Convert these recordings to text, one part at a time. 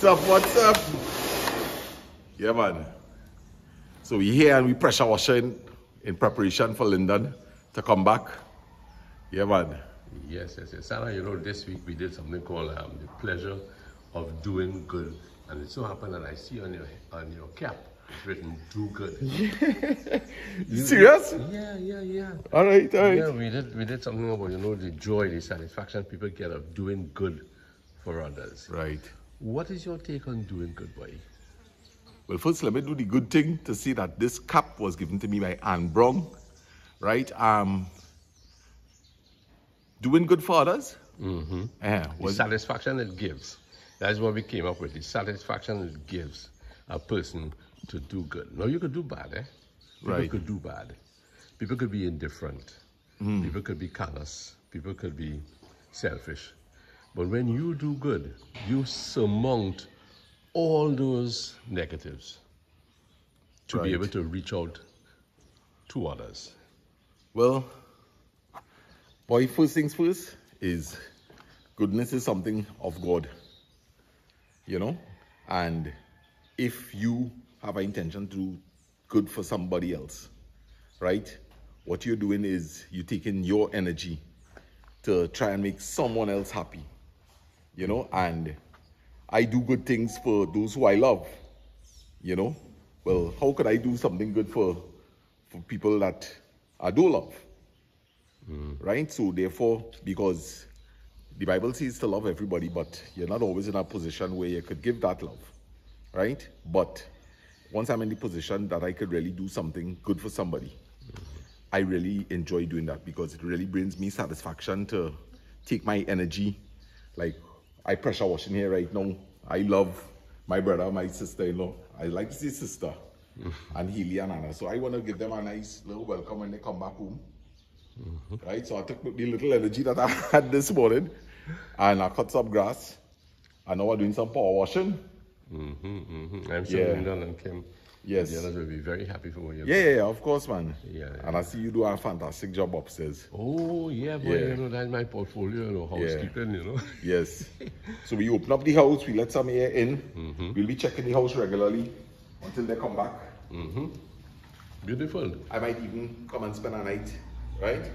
What's up? What's up? Yeah, man. So we here and we pressure washing in preparation for Lyndon to come back. Yeah, man. Yes. Sarah, you know, this week we did something called the pleasure of doing good. And it so happened that I see on your cap, it's written, do good. You serious? Yeah. All right. Yeah, we did something about, you know, the joy, the satisfaction people get of doing good for others. Right. What is your take on doing good, boy? Well, first, let me do the good thing to see that this cap was given to me by Anne Brown, right? Doing good for others. Mm-hmm. The satisfaction it gives. That's what we came up with. The satisfaction it gives a person to do good. Now, you could do bad, eh? People could do bad. People could be indifferent. People could be callous. People could be selfish. But when you do good, you surmount all those negatives to be able to reach out to others. Well, boy, first things first is goodness is something of God, you know? And if you have an intention to do good for somebody else, right? What you're doing is you're taking your energy to try and make someone else happy, you know? And I do good things for those who I love, you know? Well, how could I do something good for people that I do love, right? So therefore, because the Bible says to love everybody, but you're not always in a position where you could give that love, right? But once I'm in the position that I could really do something good for somebody, I really enjoy doing that because it really brings me satisfaction to take my energy. Like, I pressure washing here right now. I love my brother, my sister-in-law. I like to say sister and Healy and Anna. So I want to give them a nice little welcome when they come back home. Right? So I took the little energy that I had this morning and I cut some grass. And now we're doing some power washing. I'm sure Lyndon and Kim, the others will be very happy for what you're doing. Yeah, of course, man. Yeah. And I see you do a fantastic job upstairs. Oh, yeah, boy, you know, that's my portfolio, you know, housekeeping, you know. Yes. So we open up the house, we let some air in. We'll be checking the house regularly until they come back. Beautiful. I might even come and spend a night, right?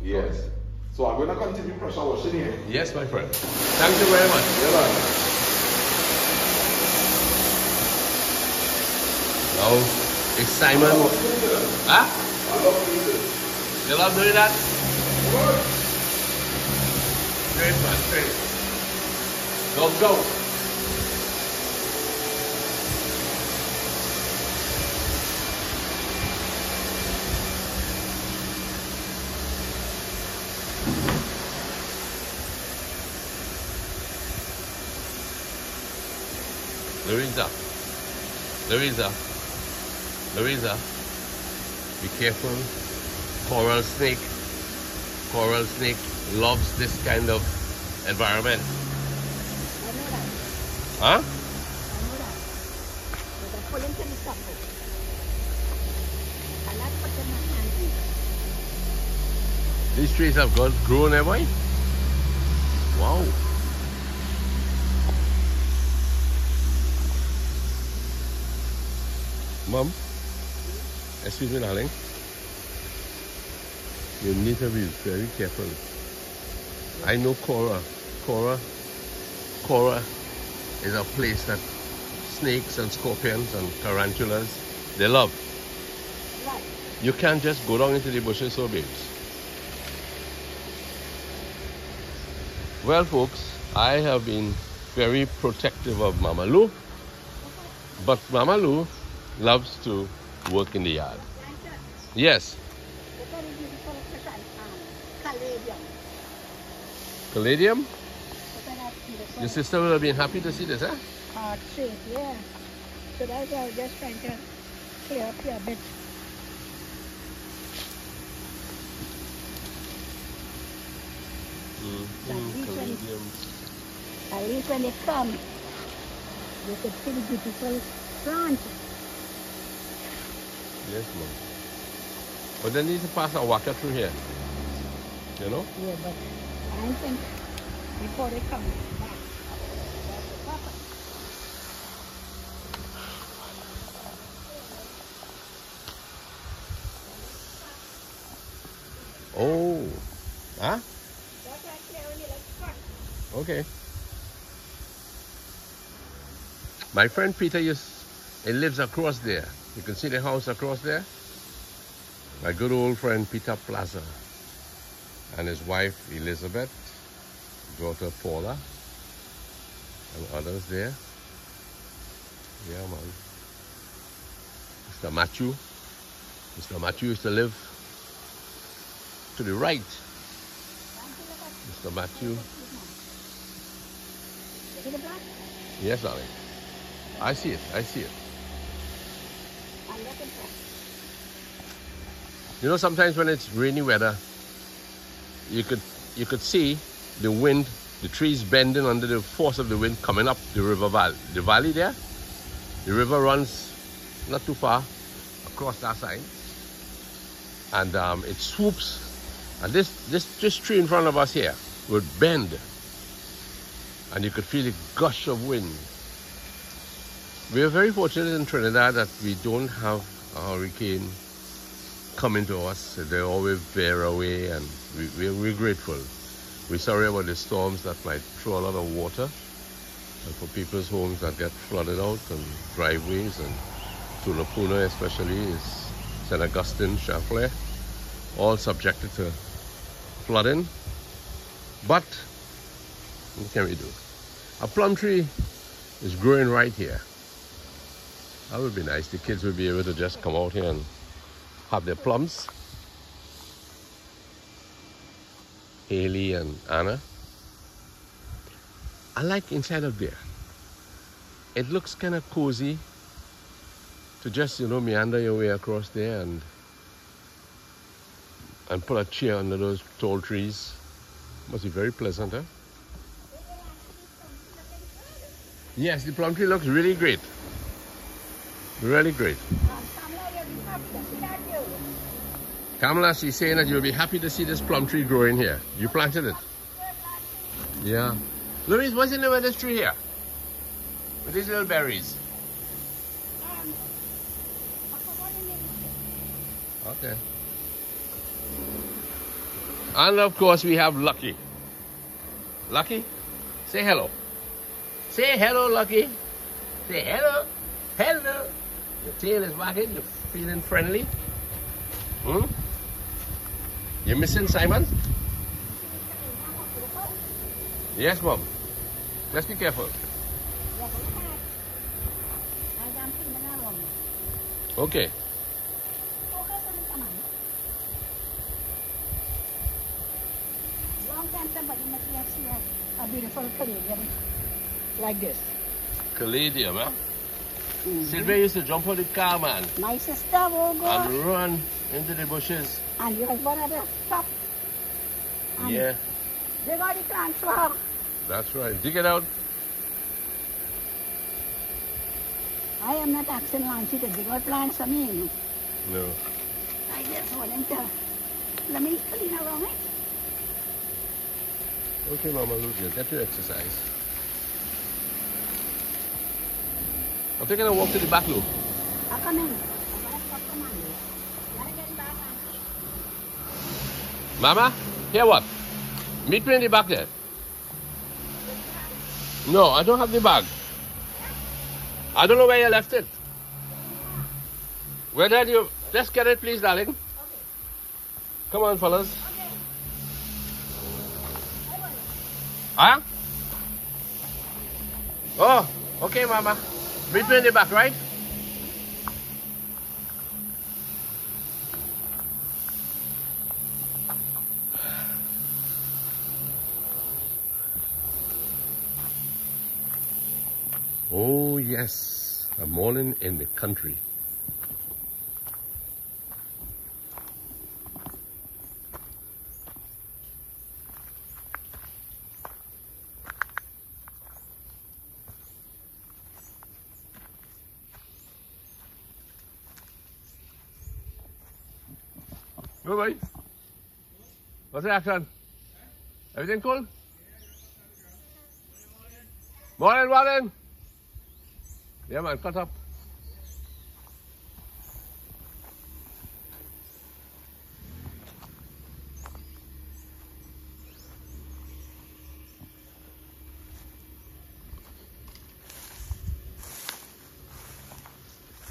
Yes. So I'm going to continue pressure washing here. Yes, my friend. Thank you very much. Yeah, man. Now, it's Simon. Huh? I love doing this. You love doing that? Great, man. Great. Let's go. Louisa, be careful. Coral snake loves this kind of environment. I know that. Huh? I know that. But I pull into the stuff. I like putting my hands in. These trees have grown, have I? Wow. Mom, excuse me, darling. You need to be very careful. I know Caura is a place that snakes and scorpions and tarantulas, they love. Right. You can't just go down into the bushes, so babes. Well, folks, I have been very protective of Mama Lou, but Mama Lou loves to work in the yard. Yes. Caladium? Your sister will have been happy to see this, eh? Straight, yeah. So that's why I was just trying to clear up here a bit. At least when they come, you could see the beautiful plant. Yes, ma'am. But they need to pass a water through here. You know? Yeah, but I think before they come back, Huh? That's right there when you look front. Okay. My friend Peter he lives across there. You can see the house across there. My good old friend Peter Plaza and his wife Elizabeth, daughter Paula, and others there. Yeah, man. Mr. Matthew. Mr. Matthew used to live to the right. Mr. Matthew. See the black? Yes, darling. I see it. I see it. I'm looking for it. You know, sometimes when it's rainy weather, you could see the wind, the trees bending under the force of the wind coming up the river valley. The valley there, the river runs not too far across that side, and it swoops. And this tree in front of us here would bend, and you could feel the gush of wind. We are very fortunate in Trinidad that we don't have a hurricane coming to us. They always bear away, and we're grateful. We're sorry about the storms that might throw a lot of water, and for people's homes that get flooded out, and driveways, and Tunapuna especially, is St. Augustine, Champlain, all subjected to flooding. But what can we do? A plum tree is growing right here. That would be nice. The kids would be able to just come out here and have their plums. Haley and Anna. I like inside of there. It looks kind of cozy to just, you know, meander your way across there and put a chair under those tall trees. Must be very pleasant, huh? Yes, the plum tree looks really great. Really great. Kamala, she's saying that you'll be happy to see this plum tree growing here. You planted it? Yeah. Louise, what's the name of this tree here? With these little berries? Okay. And of course we have Lucky. Lucky, say hello. Say hello, Lucky. Say hello. Hello. Your tail is wagging. You're feeling friendly. Hmm? You missing Simon? Yes, Mom. Just be careful. Okay. Long time somebody must have seen a beautiful caladium like this. Caladium, huh? Sylvia used to jump on the car, man. My sister will go and run into the bushes. And you husband at the top. And yeah. Dig out the plants for her. That's right. Dig it out. I am not asking Nancy to dig out plants for me. No. I just want him to let me clean around it. Okay, Mama Lucia, get your exercise. I'm taking a walk to the back loop. I'll come in. Mama, here what? Meet me in the back there. No, I don't have the bag. I don't know where you left it. Where did you? Just get it, please, darling. Okay. Come on, fellas. Okay. Huh? Oh, okay, Mama. Meet me in the back, right? Oh yes, a morning in the country. Go boy. What's the action? Everything cool? Morning, morning. Yeah, man, cut up.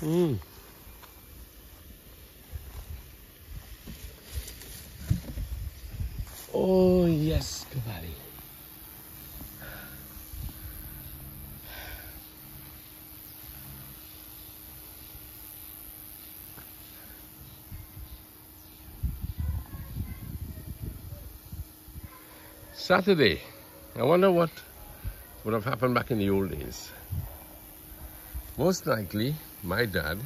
Mm. Oh yes, Cavalli. Saturday. I wonder what would have happened back in the old days. Most likely, my dad,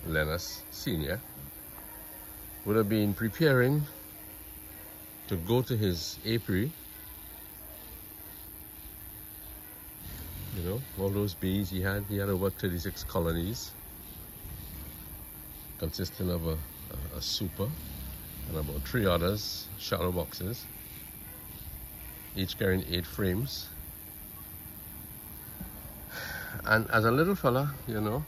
Lennox Sr., would have been preparing to go to his apiary. You know, all those bees he had over 36 colonies, consisting of a super and about 3 others, shadow boxes, each carrying 8 frames. And as a little fella, you know,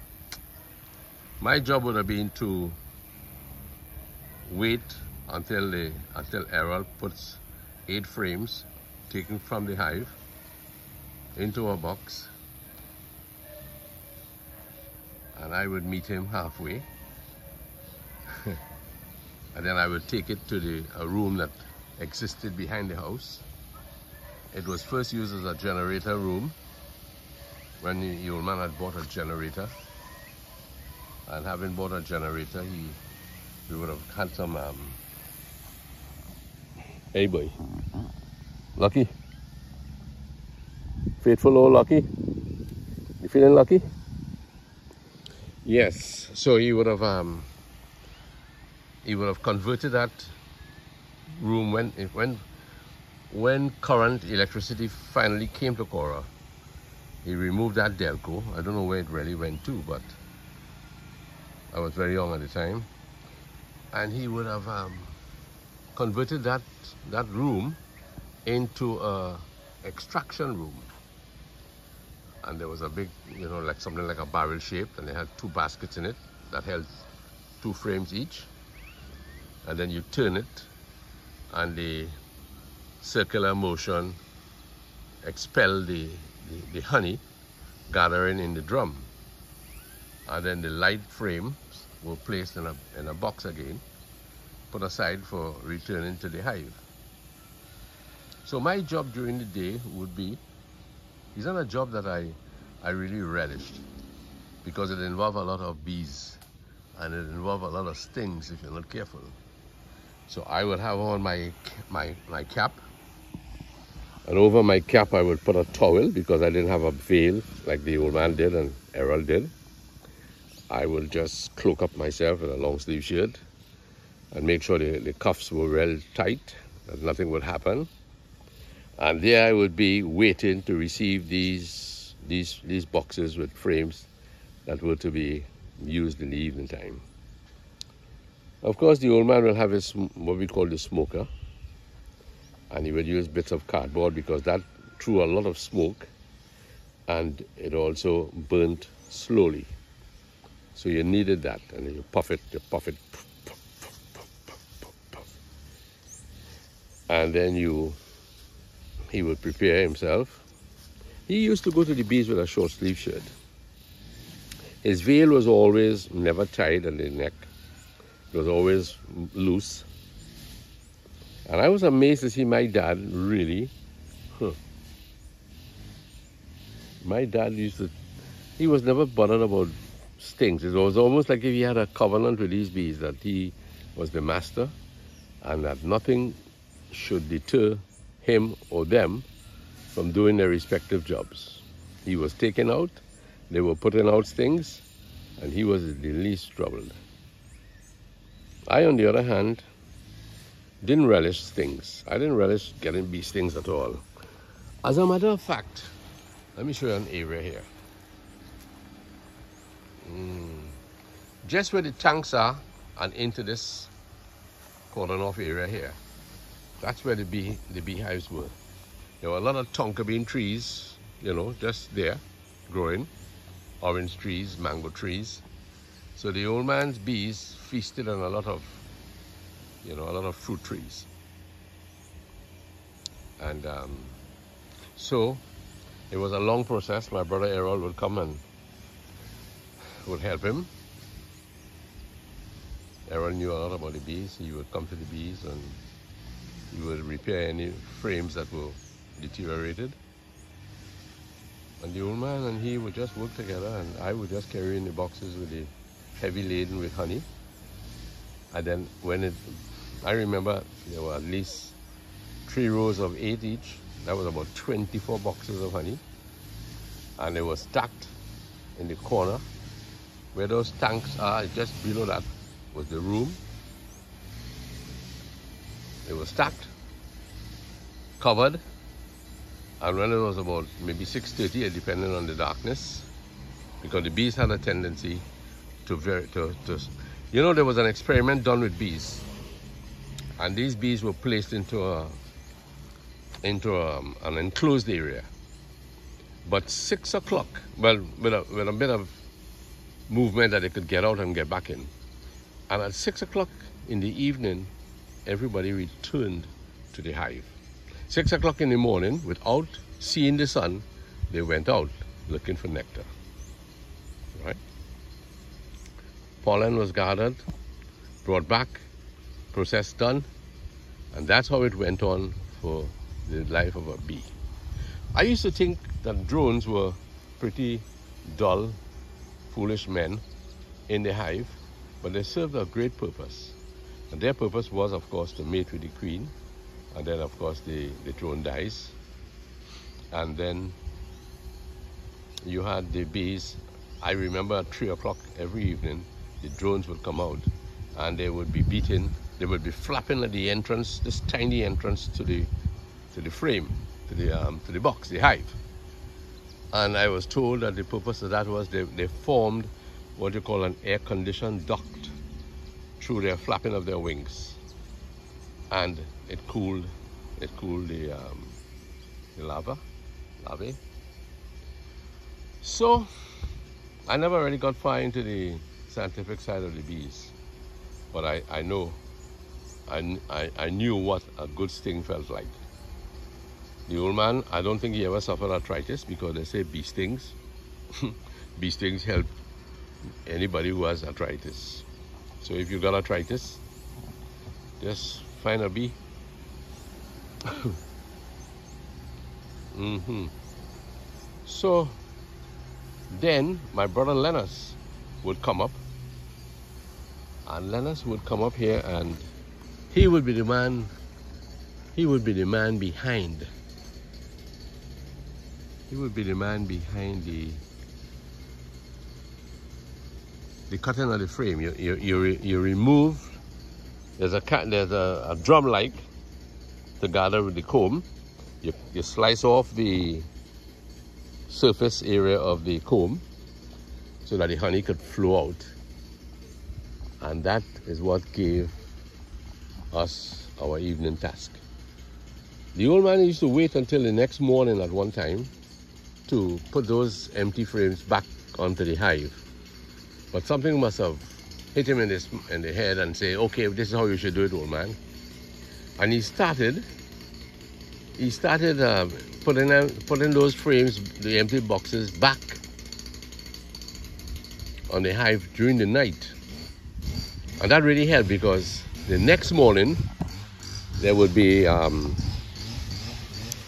my job would have been to wait until Errol puts 8 frames taken from the hive into a box, and I would meet him halfway. And then I would take it to a room that existed behind the house. It was first used as a generator room when the old man had bought a generator. And having bought a generator, we would have had some, hey boy, Lucky? Faithful old Lucky? You feeling lucky? Yes, so he would have converted that room when current electricity finally came to Caura. He removed that Delco. I don't know where it really went to, but I was very young at the time. And he would have converted that room into a extraction room. And there was a big, you know, like something like a barrel shaped, and they had 2 baskets in it that held 2 frames each. And then you turn it, and the circular motion expel the honey gathering in the drum. And then the light frames were placed in a box again, put aside for returning to the hive. So my job during the day would be, it's not a job that I really relished, because it involved a lot of bees and it involved a lot of stings if you're not careful. So I would have on my cap, and over my cap I would put a towel because I didn't have a veil like the old man did and Errol did. I will just cloak up myself in a long sleeve shirt and make sure the cuffs were well tight, that nothing would happen. And there I would be waiting to receive these boxes with frames that were to be used in the evening time. Of course, the old man will have his, what we call the smoker, and he would use bits of cardboard because that threw a lot of smoke and it also burnt slowly. So you needed that, and you puff it, and then he would prepare himself. He used to go to the bees with a short sleeve shirt. His veil was always never tied at the neck. It was always loose. And I was amazed to see my dad really, my dad he was never bothered about stings. It was almost like if he had a covenant with these bees that he was the master and that nothing should deter him or them from doing their respective jobs. He was taken out, they were putting out stings, and he was the least troubled. I, on the other hand, didn't relish stings. I didn't relish getting bee stings at all. As a matter of fact, let me show you an area here. Just where the tanks are and into this cordon off area here, that's where the beehives were. There were a lot of tonka bean trees, you know, just there, growing. Orange trees, mango trees. So the old man's bees feasted on a lot of fruit trees. And so it was a long process. My brother Errol would come and would help him. Aaron knew a lot about the bees. He would come to the bees and he would repair any frames that were deteriorated. And the old man and he would just work together, and I would just carry in the boxes with the heavy laden with honey. And then I remember there were at least 3 rows of 8 each. That was about 24 boxes of honey. And they were stacked in the corner. Where those tanks are, just below that was the room. They were stacked, covered. And when it was about maybe 6:30, depending on the darkness, because the bees had a tendency to you know, there was an experiment done with bees, and these bees were placed into an enclosed area. But 6 o'clock, well, with a bit of movement that they could get out and get back in, and at 6 o'clock in the evening, everybody returned to the hive. 6 o'clock in the morning, without seeing the sun, they went out looking for nectar. Right? Pollen was gathered, brought back, process done, and that's how it went on for the life of a bee. I used to think that drones were pretty dull, foolish men in the hive, but they served a great purpose. And their purpose was, of course, to mate with the queen. And then, of course, the drone dies. And then you had the bees. I remember at 3 o'clock every evening, the drones would come out and they would be beating. They would be flapping at the entrance, this tiny entrance to the frame, to the box, the hive. And I was told that the purpose of that was they formed what you call an air-conditioned duct through their flapping of their wings. And it cooled the larvae. So I never really got far into the scientific side of the bees, but I knew what a good sting felt like. The old man, I don't think he ever suffered arthritis, because they say bee stings. Bee stings help anybody who has arthritis. So if you got arthritis, just find a bee. So then my brother Lennox would come up, and Lennox would come up here, and he would be the man. He would be the man behind. He would be the man behind the cutting of the frame. You remove. There's a drum like to gather with the comb. You slice off the surface area of the comb so that the honey could flow out. And that is what gave us our evening task. The old man used to wait until the next morning at one time to put those empty frames back onto the hive. But something must have hit him in the head and say, okay, this is how you should do it, old man. And he started putting those frames, the empty boxes, back on the hive during the night. And that really helped, because the next morning there would be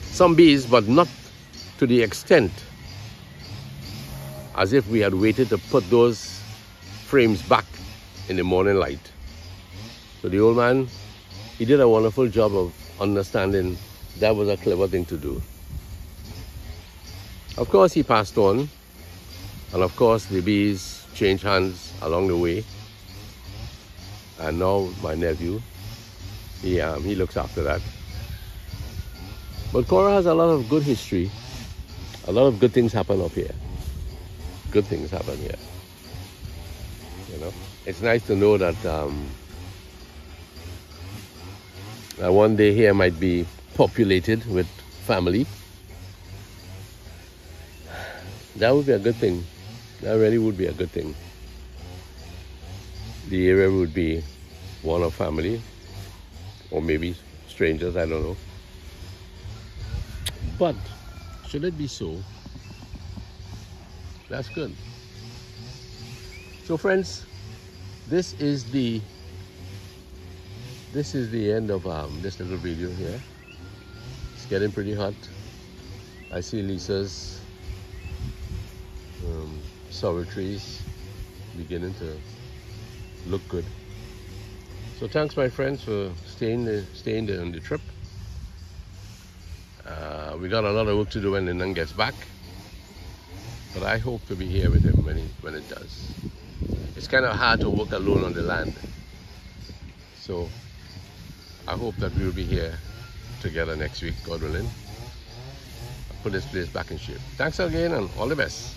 some bees, but not to the extent as if we had waited to put those frames back in the morning light. So the old man, he did a wonderful job of understanding that was a clever thing to do. Of course, he passed on, and of course the bees changed hands along the way. And now my nephew, he looks after that. But Caura has a lot of good history. A lot of good things happen up here. Good things happen here. You know, it's nice to know that that one day here might be populated with family. That would be a good thing. That really would be a good thing. The area would be one of family, or maybe strangers, I don't know. But should it be so, that's good. So friends, this is the end of this little video here. It's getting pretty hot. I see Lisa's sour trees beginning to look good. So thanks, my friends, for staying on the trip. We got a lot of work to do when the nun gets back, but I hope to be here with him when it does. It's kind of hard to work alone on the land, so I hope that we will be here together next week, God willing. Put this place back in shape. Thanks again and all the best.